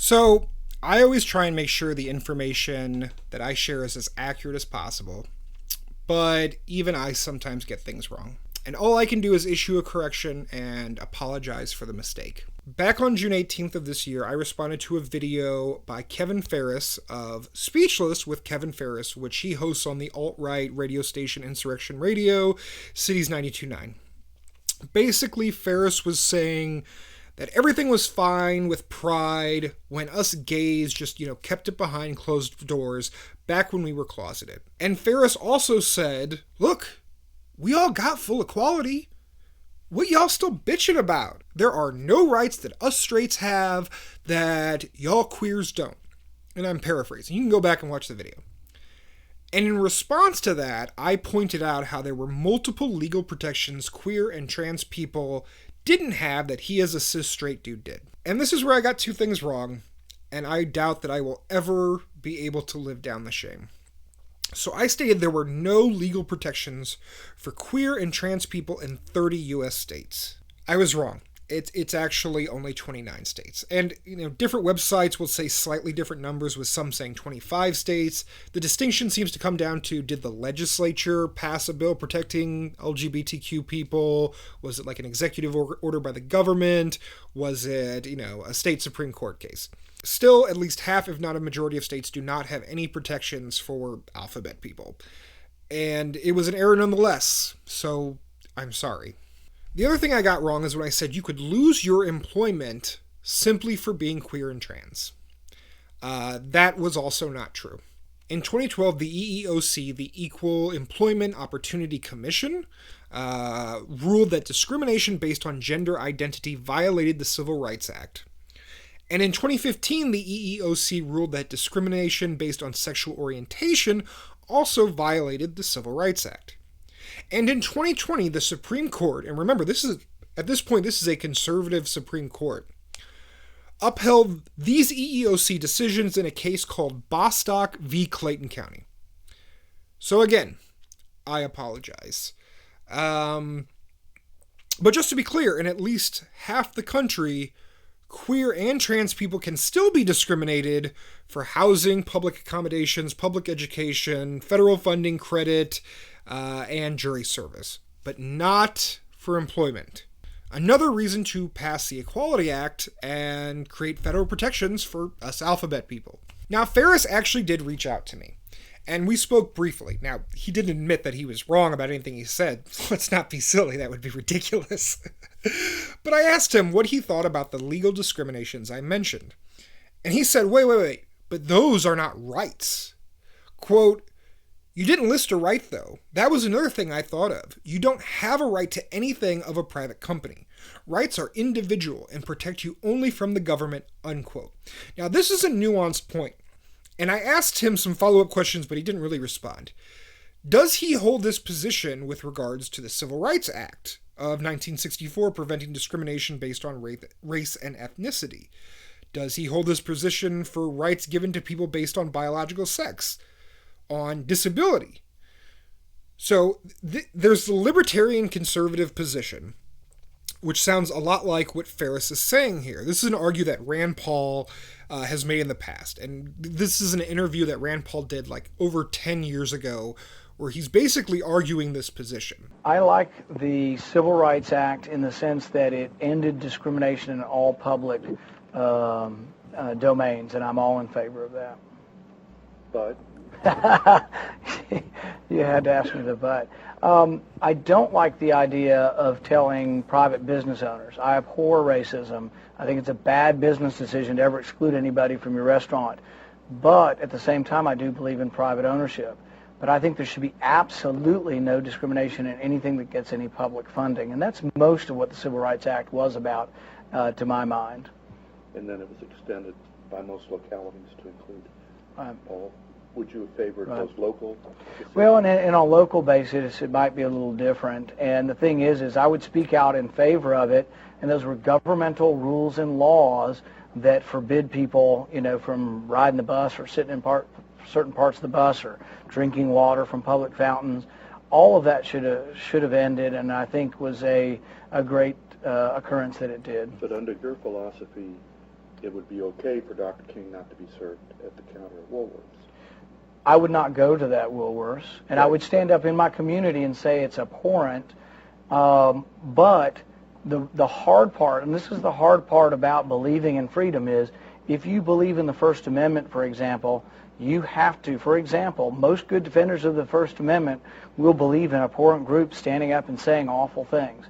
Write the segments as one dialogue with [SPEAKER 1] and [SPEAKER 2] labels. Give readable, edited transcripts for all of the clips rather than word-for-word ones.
[SPEAKER 1] So I always try and make sure the information that I share is as accurate as possible, but even I sometimes get things wrong. And all I can do is issue a correction and apologize for the mistake. Back on June 18th of this year, I responded to a video by Kevin Ferris of Speechless with Kevin Ferris, which he hosts on the alt-right radio station Insurrection Radio, Cities 92.9. Basically, Ferris was saying that everything was fine with Pride when us gays just, kept it behind closed doors back when we were closeted. And Ferris also said, look, we all got full equality. What y'all still bitching about? There are no rights that us straights have that y'all queers don't. And I'm paraphrasing. You can go back and watch the video. And in response to that, I pointed out how there were multiple legal protections queer and trans people didn't have that he as a cis straight dude did. And this is where I got two things wrong, and I doubt that I will ever be able to live down the shame. So I stated there were no legal protections for queer and trans people in 30 U.S. states. I was wrong. It's actually only 29 states. And, different websites will say slightly different numbers, with some saying 25 states. The distinction seems to come down to, did the legislature pass a bill protecting LGBTQ people? Was it like an executive order by the government? Was it, a state Supreme Court case? Still, at least half, if not a majority of states, do not have any protections for alphabet people. And it was an error nonetheless, so I'm sorry. The other thing I got wrong is when I said you could lose your employment simply for being queer and trans. That was also not true. In 2012, the EEOC, the Equal Employment Opportunity Commission, ruled that discrimination based on gender identity violated the Civil Rights Act. And in 2015, the EEOC ruled that discrimination based on sexual orientation also violated the Civil Rights Act. And in 2020, the Supreme Court, and remember, at this point, this is a conservative Supreme Court, upheld these EEOC decisions in a case called Bostock v. Clayton County. So again, I apologize. But just to be clear, in at least half the country, queer and trans people can still be discriminated for housing, public accommodations, public education, federal funding credit, and jury service, but not for employment. Another reason to pass the Equality Act and create federal protections for us alphabet people. Now, Ferris actually did reach out to me, and we spoke briefly. Now, he didn't admit that he was wrong about anything he said. Let's not be silly, that would be ridiculous. But I asked him what he thought about the legal discriminations I mentioned. And he said, wait, but those are not rights. Quote, you didn't list a right, though. That was another thing I thought of. You don't have a right to anything of a private company. Rights are individual and protect you only from the government, unquote. Now, this is a nuanced point, and I asked him some follow-up questions, but he didn't really respond. Does he hold this position with regards to the Civil Rights Act of 1964 preventing discrimination based on race and ethnicity? Does he hold this position for rights given to people based on biological sex? On disability? So there's the libertarian conservative position, which sounds a lot like what Ferris is saying here. This is an argument that Rand Paul has made in the past, and this is an interview that Rand Paul did like over 10 years ago, where he's basically arguing this position.
[SPEAKER 2] I like the Civil Rights Act in the sense that it ended discrimination in all public domains, and I'm all in favor of that.
[SPEAKER 3] But?
[SPEAKER 2] You had to ask me the but. I don't like the idea of telling private business owners. I abhor racism. I think it's a bad business decision to ever exclude anybody from your restaurant. But at the same time, I do believe in private ownership. But I think there should be absolutely no discrimination in anything that gets any public funding. And that's most of what the Civil Rights Act was about, to my mind.
[SPEAKER 3] And then it was extended by most localities to include all. Would you have favored those local decisions?
[SPEAKER 2] Well, in a local basis, it might be a little different. And the thing is I would speak out in favor of it, and those were governmental rules and laws that forbid people, from riding the bus or sitting in certain parts of the bus or drinking water from public fountains. All of that should have ended, and I think was a great occurrence that it did.
[SPEAKER 3] But under your philosophy, it would be okay for Dr. King not to be served at the counter at Woolworths.
[SPEAKER 2] I would not go to that Woolworths, and I would stand up in my community and say it's abhorrent. But the hard part, and this is the hard part about believing in freedom, is if you believe in the First Amendment, for example, you have to, for example, most good defenders of the First Amendment will believe in abhorrent groups standing up and saying awful things.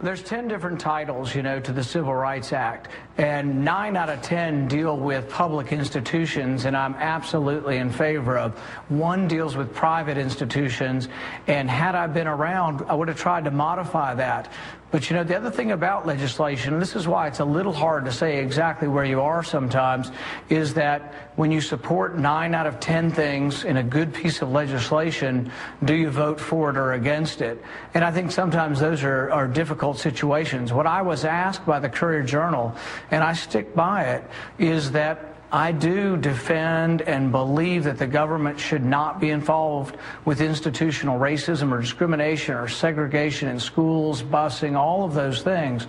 [SPEAKER 4] There's 10 different titles, to the Civil Rights Act, and 9 out of 10 deal with public institutions, and I'm absolutely in favor of. 1 deals with private institutions, and had I been around, I would have tried to modify that. But the other thing about legislation, and this is why it's a little hard to say exactly where you are sometimes, is that when you support 9 out of 10 things in a good piece of legislation, do you vote for it or against it? And I think sometimes those are difficult situations. What I was asked by the Courier-Journal, and I stick by it, is that I do defend and believe that the government should not be involved with institutional racism or discrimination or segregation in schools, busing, all of those things.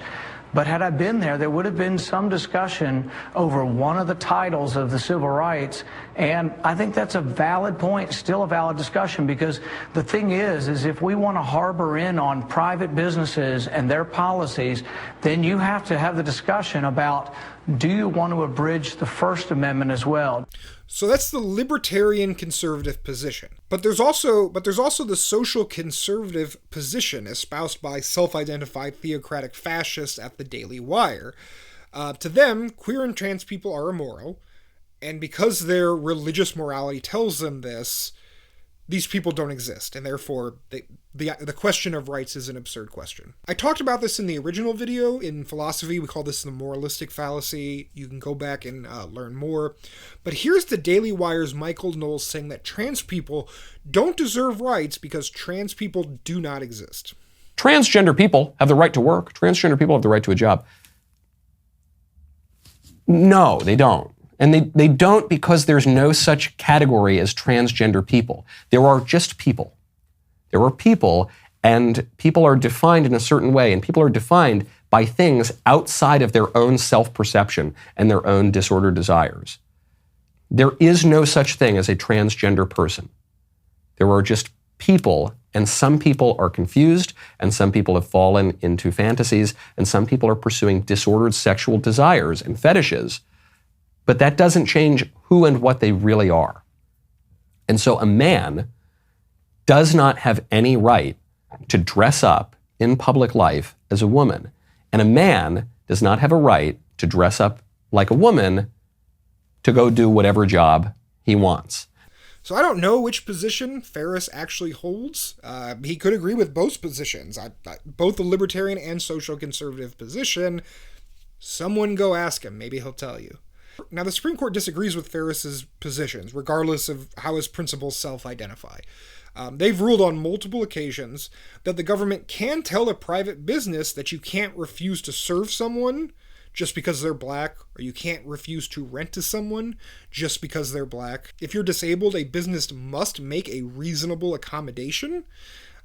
[SPEAKER 4] But had I been there would have been some discussion over one of the titles of the civil rights, and I think that's a valid point, still a valid discussion, because the thing is if we want to harbor in on private businesses and their policies, then you have to have the discussion about, do you want to abridge the First Amendment as well?
[SPEAKER 1] So that's the libertarian conservative position. But there's also the social conservative position espoused by self-identified theocratic fascists at the Daily Wire. To them, queer and trans people are immoral, and because their religious morality tells them this, these people don't exist, and therefore the question of rights is an absurd question. I talked about this in the original video. In philosophy, we call this the moralistic fallacy. You can go back and learn more. But here's the Daily Wire's Michael Knowles saying that trans people don't deserve rights because trans people do not exist.
[SPEAKER 5] Transgender people have the right to work. Transgender people have the right to a job. No, they don't. And they don't because there's no such category as transgender people. There are just people. There are people, and people are defined in a certain way, and people are defined by things outside of their own self-perception and their own disordered desires. There is no such thing as a transgender person. There are just people, and some people are confused, and some people have fallen into fantasies, and some people are pursuing disordered sexual desires and fetishes. But that doesn't change who and what they really are. And so a man does not have any right to dress up in public life as a woman. And a man does not have a right to dress up like a woman to go do whatever job he wants.
[SPEAKER 1] So I don't know which position Ferris actually holds. He could agree with both positions, both the libertarian and social conservative position. Someone go ask him. Maybe he'll tell you. Now, the Supreme Court disagrees with Ferris's positions, regardless of how his principles self-identify. They've ruled on multiple occasions that the government can tell a private business that you can't refuse to serve someone just because they're black, or you can't refuse to rent to someone just because they're black. If you're disabled, a business must make a reasonable accommodation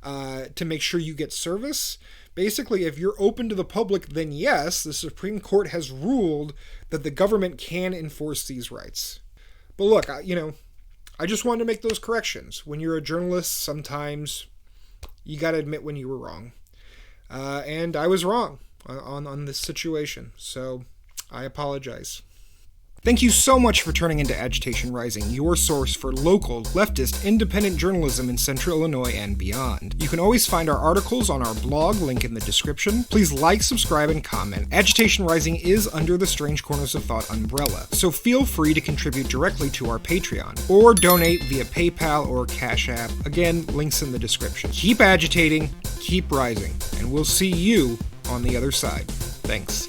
[SPEAKER 1] to make sure you get service. Basically, if you're open to the public, then yes, the Supreme Court has ruled that the government can enforce these rights. But look, I just wanted to make those corrections. When you're a journalist, sometimes you got to admit when you were wrong. And I was wrong on this situation, so I apologize. Thank you so much for turning into Agitation Rising, your source for local, leftist, independent journalism in Central Illinois and beyond. You can always find our articles on our blog, link in the description. Please like, subscribe, and comment. Agitation Rising is under the Strange Corners of Thought umbrella, so feel free to contribute directly to our Patreon, or donate via PayPal or Cash App. Again, links in the description. Keep agitating, keep rising, and we'll see you on the other side. Thanks.